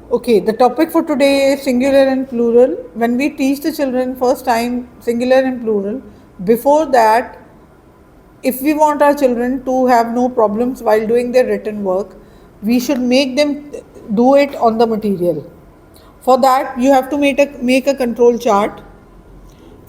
Okay, the topic for today is singular and plural. When we teach the children first time singular and plural, before that, if we want our children to have no problems while doing their written work, we should make them do it on the material. For that, you have to make a control chart,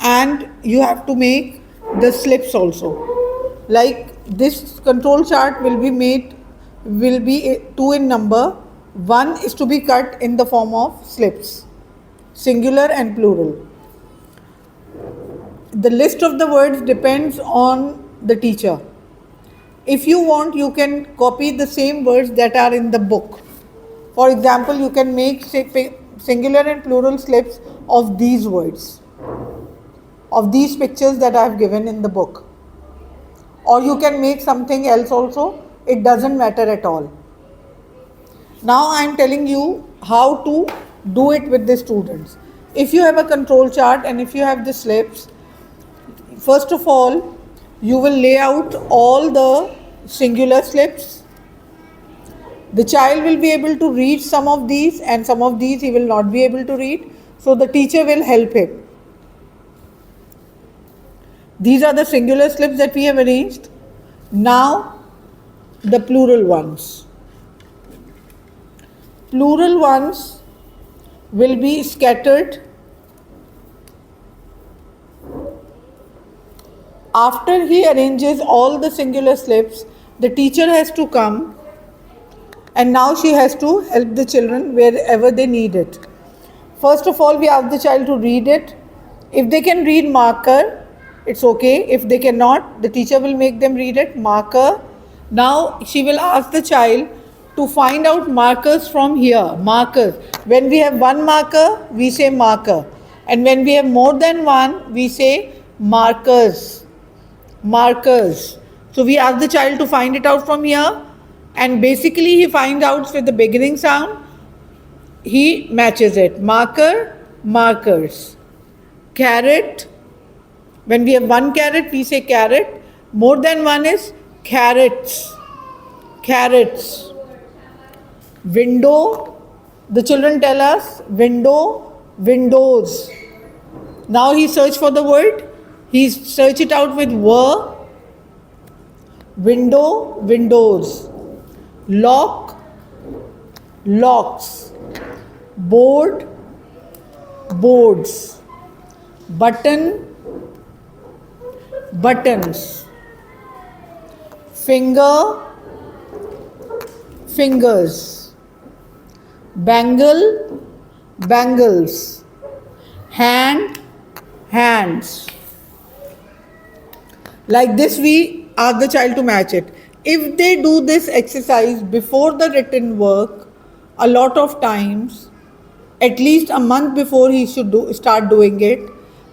and you have to make the slips also. Like this control chart will be two in number. One is to be cut in the form of slips, singular and plural. The list of the words depends on the teacher. If you want, you can copy the same words that are in the book. For example, you can make singular and plural slips of these words, of these pictures that I have given in the book. Or you can make something else also, it doesn't matter at all. Now I am telling you how to do it with the students. If you have a control chart and if you have the slips, first of all, you will lay out all the singular slips. The child will be able to read some of these and some of these he will not be able to read. So the teacher will help him. These are the singular slips that we have arranged. Now the plural ones. Plural ones will be scattered. After he arranges all the singular slips, the teacher has to come and now she has to help the children wherever they need it. First of all, we ask the child to read it. If they can read marker, it's okay. If they cannot, the teacher will make them read it. Marker. Now she will ask the child to find out markers from here. Markers. When we have one marker, we say marker. And when we have more than one, we say markers. Markers. So we ask the child to find it out from here. And basically he finds out with the beginning sound. He matches it. Marker, markers. Carrot. When we have one carrot, we say carrot. More than one is carrots. Carrots. Window. The children tell us window, windows. Now he search for the word. He search it out with were. Window, windows. Lock, locks. Board, boards. Button, buttons. Finger, fingers. Bangle, bangles. Hand, hands. Like this we ask the child to match it. If they do this exercise before the written work, a lot of times, at least a month before he should start doing it,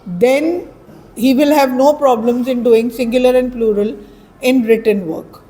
then he will have no problems in doing singular and plural in written work.